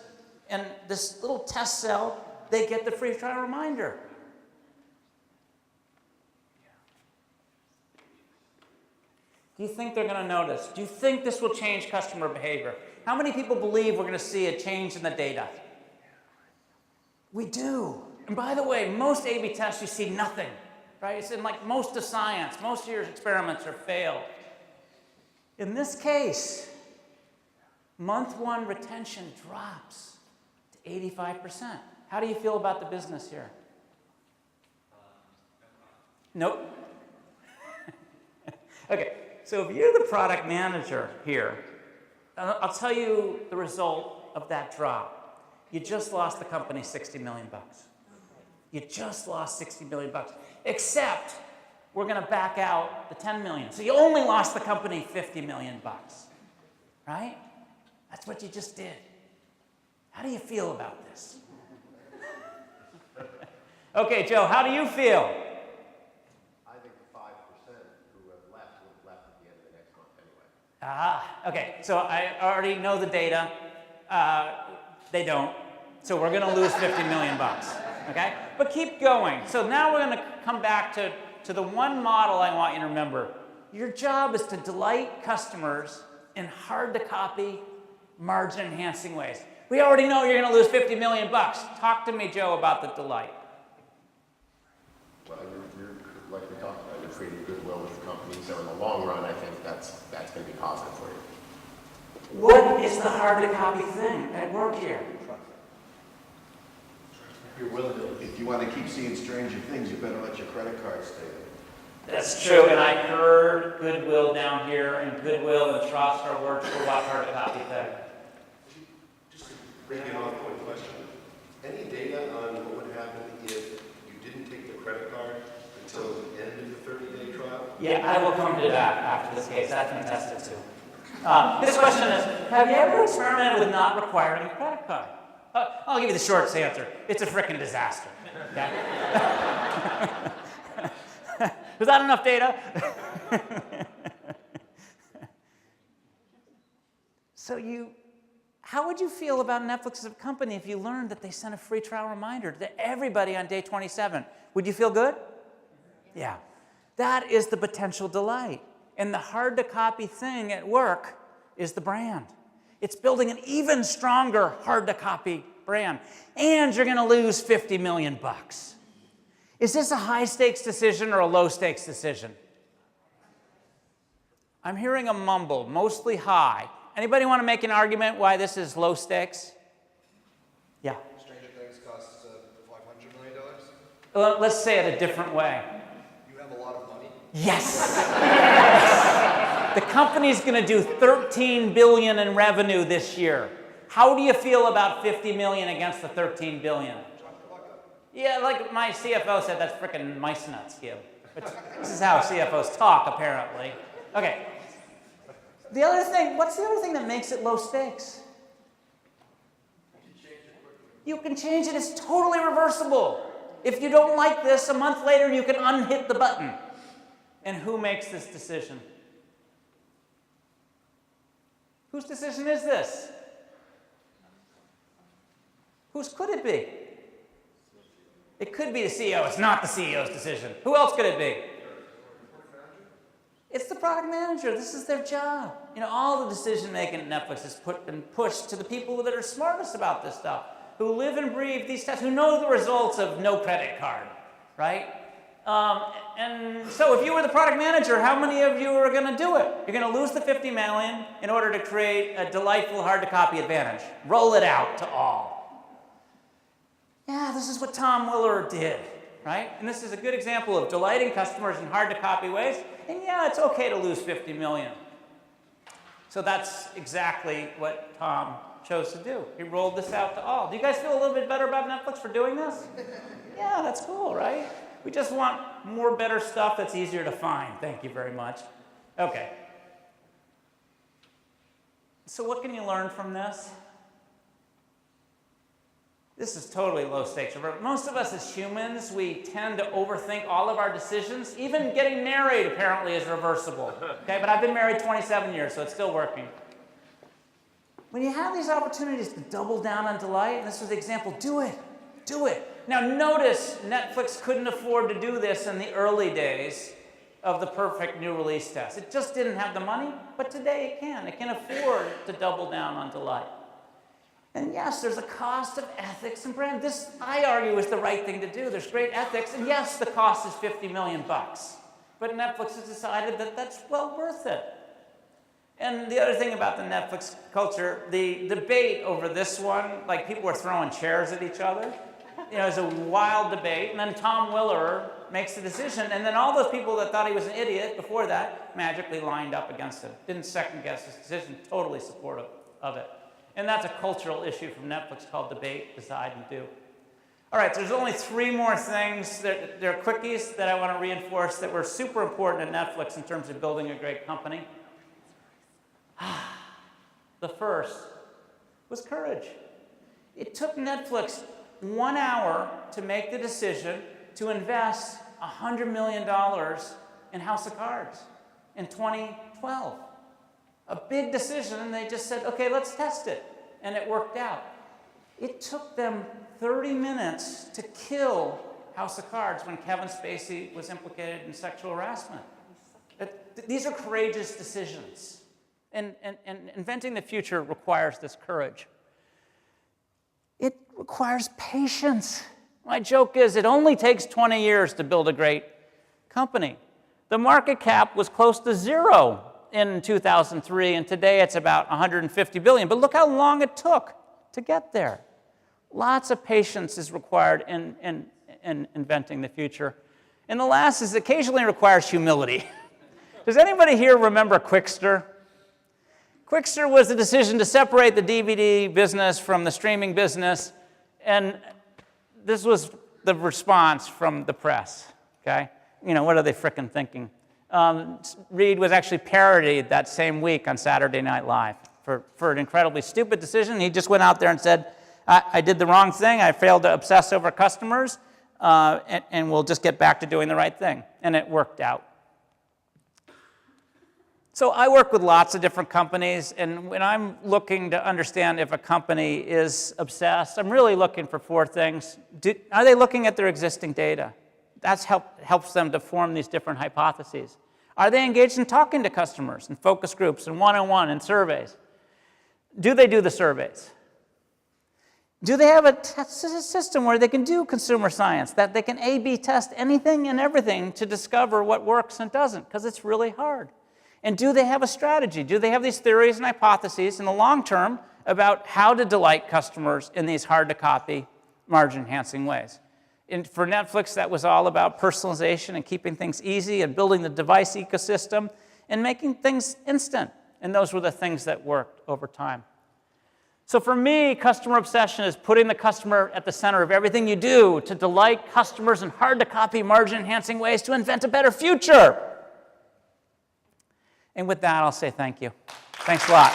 And this little test cell, they get the free trial reminder. Do you think they're going to notice? Do you think this will change customer behavior? How many people believe we're going to see a change in the data? We do. And by the way, most A/B tests, you see nothing, right? It's in like most of science. Most of your experiments are failed. In this case, month one retention drops to 85%. How do you feel about the business here? Nope. Okay, so if you're the product manager here, I'll tell you the result of that drop. You just lost the company $60 million. You just lost $60 million. Except we're going to back out the $10 million. So you only lost the company $50 million. Right? That's what you just did. How do you feel about this? Okay, Joe, how do you feel? I think the 5% who have left would have left at the end of the next month anyway. Okay, so I already know the data. They don't. So we're going to lose $50 million, okay? But keep going. So now we're going to come back to the one model I want you to remember. Your job is to delight customers in hard-to-copy, margin-enhancing ways. We already know you're going to lose $50 million. Talk to me, Joe, about the delight. Well, you're like we talked about, you're creating goodwill with the company. So in the long run, I think that's going to be positive for you. What is the hard-to-copy thing at work here? You're willing to, if you want to keep seeing stranger things, you better let your credit card stay there. That's true, and I heard goodwill down here, and goodwill and trust are words for what hard-to-copy thing. Just to bring in on point question, any data on what would happen if you didn't take the credit card until the end of the 30-day trial? Yeah, I will come to that after this case. That's been tested too. This question is, have you ever experimented with not requiring a credit card? I'll give you the short answer. It's a frickin' disaster. Okay? Was that enough data? So how would you feel about Netflix as a company if you learned that they sent a free trial reminder to everybody on day 27? Would you feel good? Yeah. That is the potential delight. And the hard-to-copy thing at work is the brand. It's building an even stronger hard-to-copy brand. And you're going to lose $50 million. Is this a high-stakes decision or a low-stakes decision? I'm hearing a mumble, mostly high. Anybody want to make an argument why this is low stakes? Yeah. Stranger Things costs $500 million. Well, let's say it a different way. You have a lot of money. Yes. Yes. The company's going to do $13 billion in revenue this year. How do you feel about $50 million against the $13 billion? Yeah, like my CFO said, that's frickin' mice nuts, Gib. This is how CFOs talk, apparently. Okay. The other thing, what's the other thing that makes it low stakes? You can change it. It's totally reversible. If you don't like this, a month later you can unhit the button. And who makes this decision? Whose decision is this? Whose could it be? It could be the CEO. It's not the CEO's decision. Who else could it be? It's the product manager. This is their job. All the decision making at Netflix is been pushed to the people that are smartest about this stuff, who live and breathe these tests, who know the results of no credit card, right? And so if you were the product manager, how many of you are going to do it? You're going to lose the 50 million in order to create a delightful hard-to-copy advantage. Roll it out to all. Yeah, this is what Tom Willer did, right? And this is a good example of delighting customers in hard-to-copy ways. And yeah, it's okay to lose 50 million. So that's exactly what Tom chose to do. He rolled this out to all. Do you guys feel a little bit better about Netflix for doing this? Yeah, that's cool, right? We just want more better stuff that's easier to find. Thank you very much. Okay. So what can you learn from this? This is totally low stakes. Most of us as humans, we tend to overthink all of our decisions. Even getting married apparently is reversible. Okay, but I've been married 27 years, so it's still working. When you have these opportunities to double down on delight, and this was the example, do it. Do it. Now notice Netflix couldn't afford to do this in the early days of the perfect new release test. It just didn't have the money, but today it can. It can afford to double down on delight. And yes, there's a cost of ethics and brand. This, I argue, is the right thing to do. There's great ethics, and yes, the cost is $50 million. But Netflix has decided that that's well worth it. And the other thing about the Netflix culture, the debate over this one, like people were throwing chairs at each other. It's a wild debate. And then Tom Willer makes the decision, and then all those people that thought he was an idiot before that magically lined up against him. Didn't second guess his decision, totally supportive of it. And that's a cultural issue from Netflix called debate, decide, and do. All right, so there's only 3 more things. They're quickies that I want to reinforce that were super important at Netflix in terms of building a great company. The first was courage. It took Netflix 1 hour to make the decision to invest $100 million in House of Cards in 2012. A big decision, and they just said, okay, let's test it. And it worked out. It took them 30 minutes to kill House of Cards when Kevin Spacey was implicated in sexual harassment. These are courageous decisions. And inventing the future requires this courage. It requires patience. My joke is it only takes 20 years to build a great company. The market cap was close to 0 in 2003, and today it's about $150 billion. But look how long it took to get there. Lots of patience is required in inventing the future. And the last is occasionally requires humility. Does anybody here remember Quickster? Quickster was the decision to separate the DVD business from the streaming business, and this was the response from the press, okay? What are they frickin' thinking? Reed was actually parodied that same week on Saturday Night Live for an incredibly stupid decision. He just went out there and said, I did the wrong thing, I failed to obsess over customers, and we'll just get back to doing the right thing. And it worked out. So I work with lots of different companies, and when I'm looking to understand if a company is obsessed, I'm really looking for 4 things. Are they looking at their existing data? That helps them to form these different hypotheses. Are they engaged in talking to customers in focus groups and one-on-one and surveys? Do they do the surveys? Do they have a system where they can do consumer science, that they can A/B test anything and everything to discover what works and doesn't, because it's really hard? And do they have a strategy? Do they have these theories and hypotheses in the long term about how to delight customers in these hard-to-copy, margin-enhancing ways? And for Netflix, that was all about personalization and keeping things easy and building the device ecosystem and making things instant. And those were the things that worked over time. So for me, customer obsession is putting the customer at the center of everything you do to delight customers in hard-to-copy, margin-enhancing ways to invent a better future. And with that, I'll say thank you. Thanks a lot.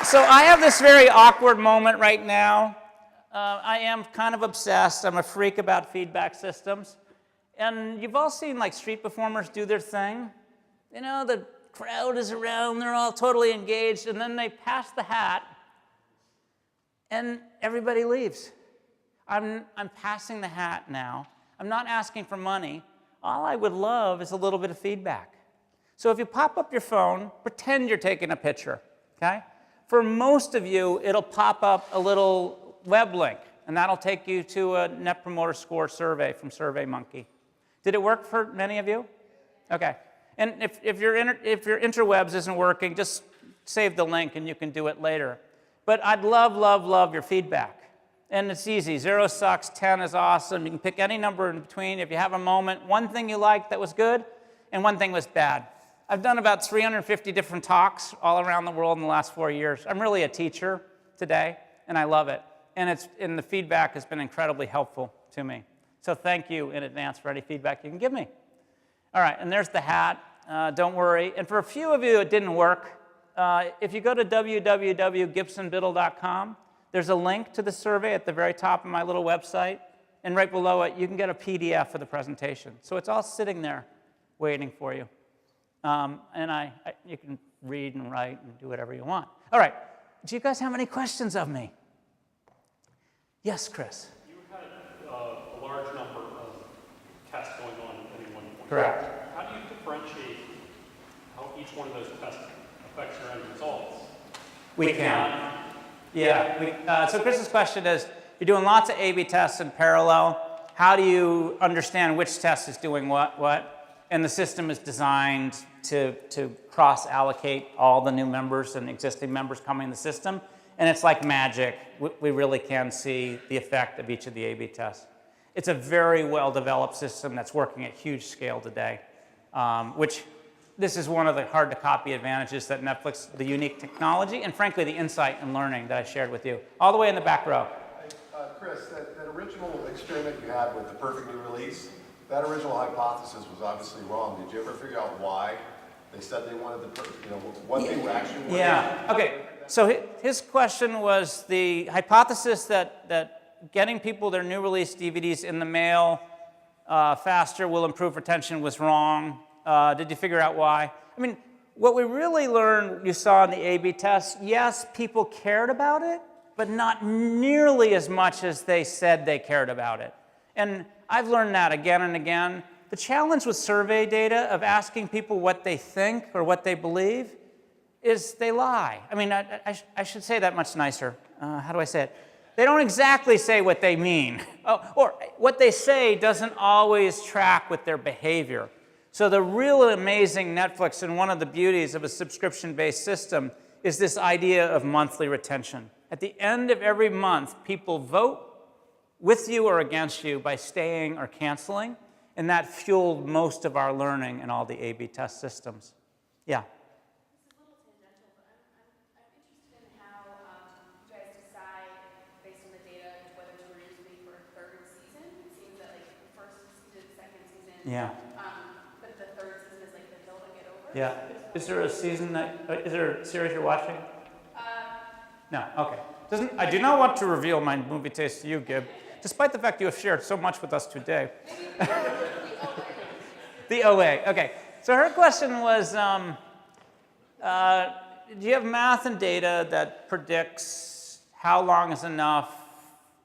So I have this very awkward moment right now. I am kind of obsessed. I'm a freak about feedback systems. And you've all seen like street performers do their thing. You know, the crowd is around, they're all totally engaged, and then they pass the hat, and everybody leaves. I'm passing the hat now. I'm not asking for money. All I would love is a little bit of feedback. So if you pop up your phone, pretend you're taking a picture, okay? For most of you, it'll pop up a little web link, and that'll take you to a Net Promoter Score survey from SurveyMonkey. Did it work for many of you? Okay. And if your interwebs isn't working, just save the link and you can do it later. But I'd love, love, love your feedback. And it's easy. 0 sucks, 10 is awesome. You can pick any number in between. If you have a moment, one thing you liked that was good and one thing was bad. I've done about 350 different talks all around the world in the last 4 years. I'm really a teacher today, and I love it. And the feedback has been incredibly helpful to me. So thank you in advance for any feedback you can give me. All right, and there's the hat. Don't worry. And for a few of you, it didn't work. If you go to www.gibsonbiddle.com, there's a link to the survey at the very top of my little website. And right below it, you can get a PDF of the presentation. So it's all sitting there waiting for you. And you can read and write and do whatever you want. All right. Do you guys have any questions of me? Yes, Chris. You had a large number of tests going on at any one point. Correct. How do you differentiate how each one of those tests affects your end results? We can. Yeah. So Chris's question is, you're doing lots of A/B tests in parallel. How do you understand which test is doing what? And the system is designed to cross-allocate all the new members and existing members coming in the system. And it's like magic. We really can see the effect of each of the A/B tests. It's a very well-developed system that's working at huge scale today, which this is one of the hard-to-copy advantages that Netflix, the unique technology, and frankly, the insight and learning that I shared with you. All the way in the back row. Chris, that original experiment you had with the perfect new release, that original hypothesis was obviously wrong. Did you ever figure out why they said they wanted what they actually wanted? Yeah, okay. So his question was the hypothesis that getting people their new release DVDs in the mail faster will improve retention was wrong. Did you figure out why? I mean, what we really learned, you saw in the A/B test, yes, people cared about it, but not nearly as much as they said they cared about it. And I've learned that again and again. The challenge with survey data of asking people what they think or what they believe is they lie. I mean, I should say that much nicer. How do I say it? They don't exactly say what they mean. Or what they say doesn't always track with their behavior. So the real amazing Netflix, and one of the beauties of a subscription-based system, is this idea of monthly retention. At the end of every month, people vote with you or against you by staying or canceling, and that fueled most of our learning in all the A/B test systems. Yeah? This is a little tangential, but I'm interested in how you guys decide, based on the data, whether to renew me for a third season. It seems that like the first season, second season, Yeah. but the third season is like the building it over. Yeah. Is there a season is there a series you're watching? No. Okay. I do not want to reveal my movie taste to you, Gib, despite the fact you have shared so much with us today. The OA. Okay. So her question was, do you have math and data that predicts how long is enough?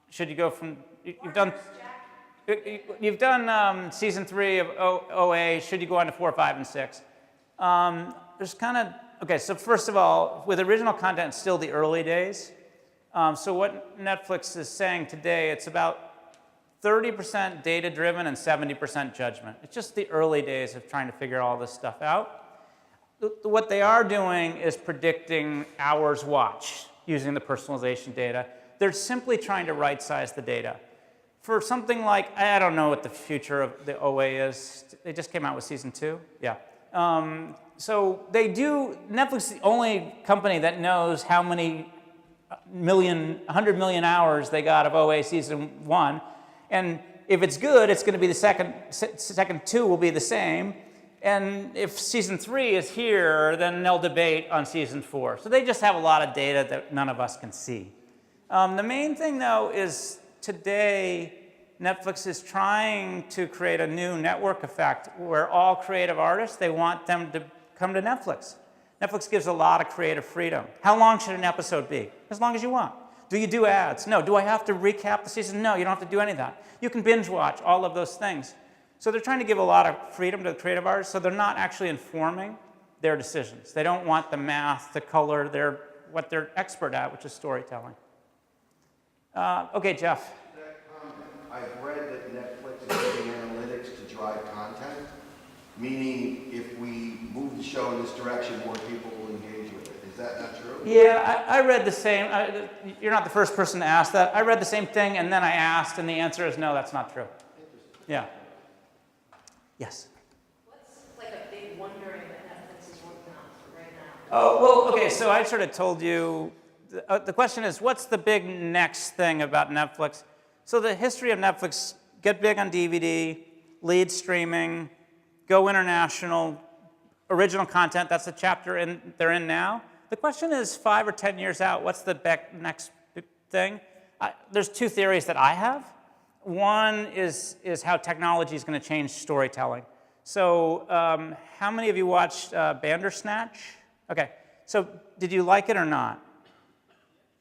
Should you go from you've done season 3 of OA. Should you go on to 4, 5, and 6? There's kind of okay. So first of all, with original content, it's still the early days. So what Netflix is saying today, it's about 30% data-driven and 70% judgment. It's just the early days of trying to figure all this stuff out. What they are doing is predicting hours watched using the personalization data. They're simply trying to right-size the data. For something like, I don't know what the future of the OA is. They just came out with season 2? Yeah. So they do, Netflix is the only company that knows how many 100 million hours they got of OA season 1. And if it's good, it's going to be the second 2 will be the same. And if season 3 is here, then they'll debate on season 4. So they just have a lot of data that none of us can see. The main thing, though, is today Netflix is trying to create a new network effect where all creative artists, they want them to come to Netflix. Netflix gives a lot of creative freedom. How long should an episode be? As long as you want. Do you do ads? No. Do I have to recap the season? No, you don't have to do any of that. You can binge watch all of those things. So they're trying to give a lot of freedom to the creative artists, so they're not actually informing their decisions. They don't want the math, the color, what they're expert at, which is storytelling. Okay, Jeff. I've read that Netflix is using analytics to drive content, meaning if we move the show in this direction, more people will engage with it. Is that not true? Yeah, I read the same. You're not the first person to ask that. I read the same thing, and then I asked, and the answer is no, that's not true. Yeah. Yes? What's like a big wonder that Netflix is working on right now? Oh, well, okay, so I sort of told you, the question is, what's the big next thing about Netflix? So the history of Netflix, get big on DVD, lead streaming, go international, original content, that's the chapter they're in now. The question is 5 or 10 years out, what's the next big thing? There's 2 theories that I have. One is how technology is going to change storytelling. So how many of you watched Bandersnatch? Okay, so did you like it or not?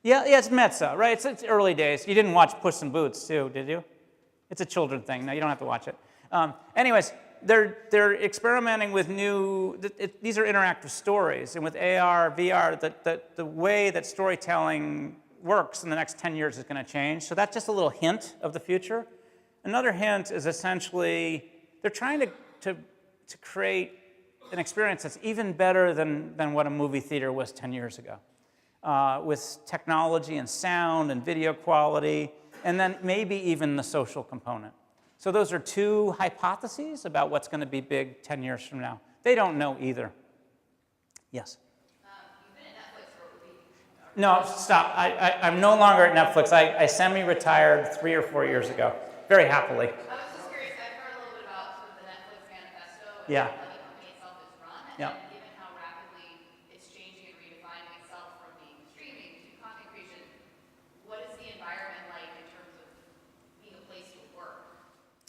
Yeah, it's Metza, right? It's early days. You didn't watch Puss in Boots, too, did you? It's a children thing. No, you don't have to watch it. Anyways, they're experimenting with these are interactive stories. And with AR, VR, the way that storytelling works in the next 10 years is going to change. So that's just a little hint of the future. Another hint is essentially they're trying to create an experience that's even better than what a movie theater was 10 years ago. With technology and sound and video quality, and then maybe even the social component. So those are 2 hypotheses about what's going to be big 10 years from now. They don't know either. Yes? You've been at Netflix for a week. No, stop. I'm no longer at Netflix. I semi-retired 3 or 4 years ago, very happily. I was just curious, I've heard a little bit about sort of the Netflix manifesto and Yeah. how the company itself is run, and Yeah. then given how rapidly it's changing and redefining itself from being streaming to content creation, what is the environment like in terms of being a place to work?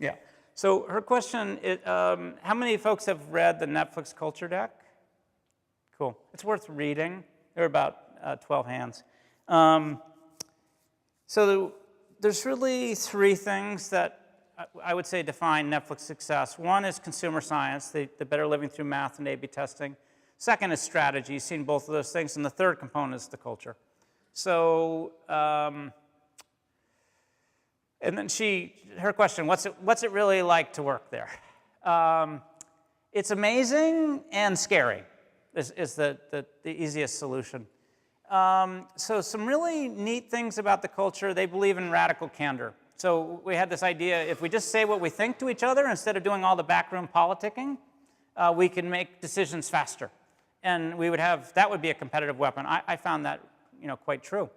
Yeah. So her question is, how many folks have read the Netflix culture deck? Cool. It's worth reading. There are about 12 hands. So there's really 3 things that I would say define Netflix success. One is consumer science, the better living through math and A/B testing. Second is strategy, you've seen both of those things. And the third component is the culture. So, and then her question, what's it really like to work there? It's amazing and scary is the easiest solution. So some really neat things about the culture. They believe in radical candor. So we had this idea, if we just say what we think to each other instead of doing all the backroom politicking, we can make decisions faster. And that would be a competitive weapon. I found that quite true.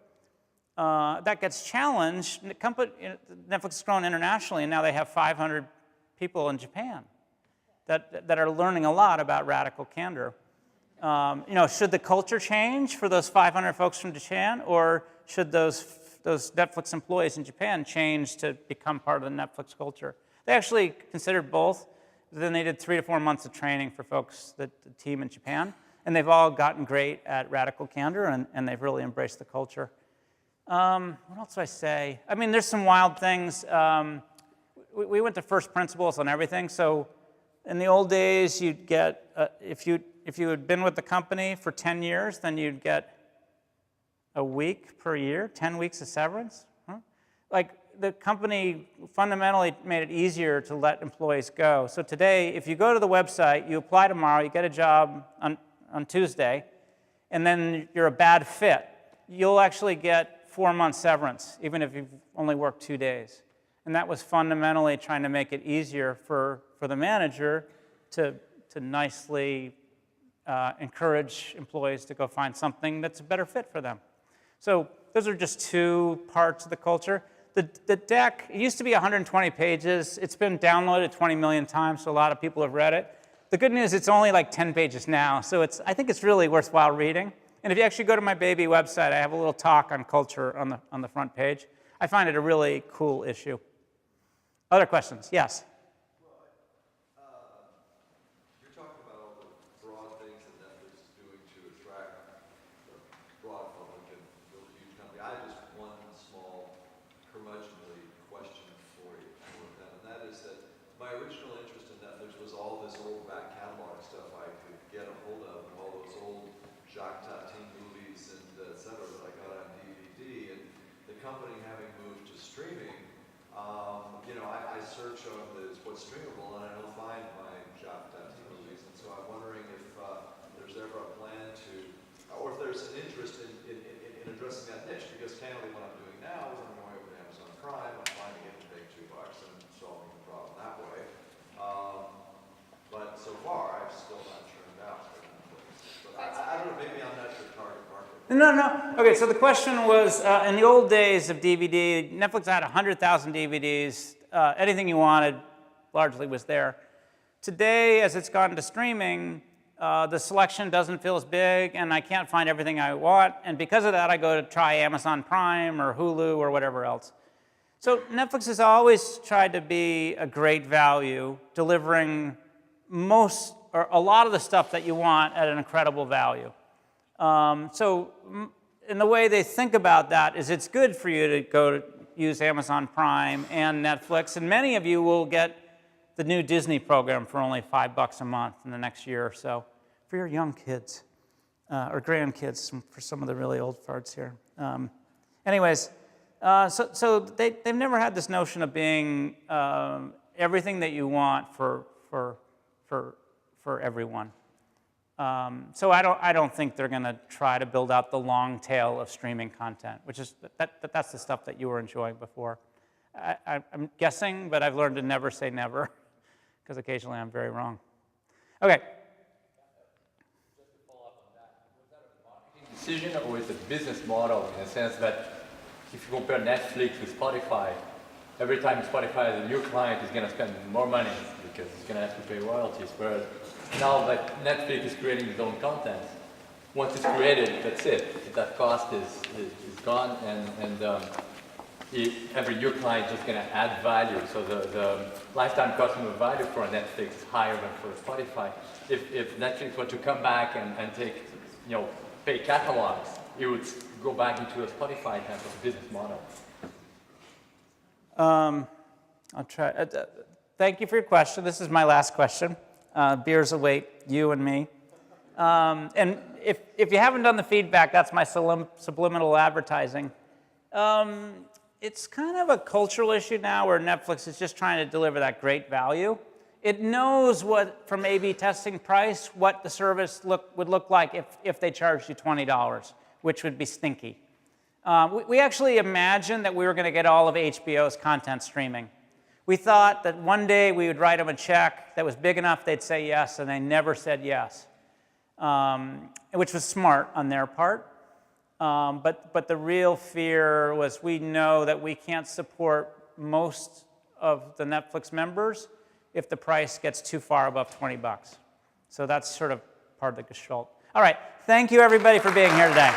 That gets challenged. Netflix has grown internationally, and now they have 500 people in Japan that are learning a lot about radical candor. Should the culture change for those 500 folks from Japan, or should those Netflix employees in Japan change to become part of the Netflix culture? They actually considered both. Then they did 3 to 4 months of training for folks, the team in Japan, and they've all gotten great at radical candor, and they've really embraced the culture. What else do I say? I mean, there's some wild things. We went to first principles on everything. So in the old days, you'd get, if you had been with the company for 10 years, then you'd get a week per year, 10 weeks of severance. Huh? Like, the company fundamentally made it easier to let employees go. So today, if you go to the website, you apply tomorrow, you get a job on Tuesday, and then you're a bad fit, you'll actually get 4 months severance, even if you've only worked 2 days. And that was fundamentally trying to make it easier for the manager to nicely encourage employees to go find something that's a better fit for them. So those are just 2 parts of the culture. The deck, it used to be 120 pages. It's been downloaded 20 million times, so a lot of people have read it. the good news, it's only like 10 pages now, so I think it's really worthwhile reading. And if you actually go to my baby website, I have a little talk on culture on the front page. I find it a really cool issue. Other questions? Yes? You're talking about all the broad things that Netflix is doing to attract the broad public and build a huge company. I have just one small curmudgeonly question for you, and that is that my original interest in Netflix was all this old back catalog stuff I could get a hold of, and all those old Jacques Tati movies and et cetera that I got on DVD. And the company having moved to streaming, I search on what's streamable, and I don't find my Jacques Tati movies. And so I'm wondering if there's ever a plan to, or if there's an interest in addressing that niche, because candidly what I'm doing now is I'm going over to Amazon Prime, I'm finding it to pay $2 and solving the problem that way. But so far, I've still not turned out for Netflix. But I don't know, maybe I'm not your target market. No. Okay, so the question was, in the old days of DVD, Netflix had 100,000 DVDs. Anything you wanted largely was there. Today, as it's gone to streaming, the selection doesn't feel as big, and I can't find everything I want. And because of that, I go to try Amazon Prime or Hulu or whatever else. So Netflix has always tried to be a great value, delivering most or a lot of the stuff that you want at an incredible value. So in the way they think about that is it's good for you to go to use Amazon Prime and Netflix, and many of you will get the new Disney program for only $5 a month in the next year or so for your young kids or grandkids, for some of the really old farts here. Anyways, so they've never had this notion of being everything that you want for everyone. So I don't think they're going to try to build out the long tail of streaming content, which is that's the stuff that you were enjoying before. I'm guessing, but I've learned to never say never, because occasionally I'm very wrong. Okay. Just to follow up on that, was that a marketing decision or is it a business model in a sense that if you compare Netflix with Spotify, every time Spotify has a new client, is going to spend more money because it's going to have to pay royalties. Whereas now that Netflix is creating its own content, once it's created, that's it. That cost is gone, and every new client is just going to add value. So the lifetime customer value for a Netflix is higher than for Spotify. If Netflix were to come back and take, pay catalogs, it would go back into a Spotify type of business model. I'll try. Thank you for your question. This is my last question. Beers await you and me. And if you haven't done the feedback, that's my subliminal advertising. It's kind of a cultural issue now where Netflix is just trying to deliver that great value. It knows what, from A/B testing price, what the service would look like if they charged you $20, which would be stinky. We actually imagined that we were going to get all of HBO's content streaming. We thought that one day we would write them a check that was big enough they'd say yes, and they never said yes, which was smart on their part. But the real fear was we know that we can't support most of the Netflix members if the price gets too far above $20. So that's sort of part of the gestalt. All right, thank you everybody for being here today.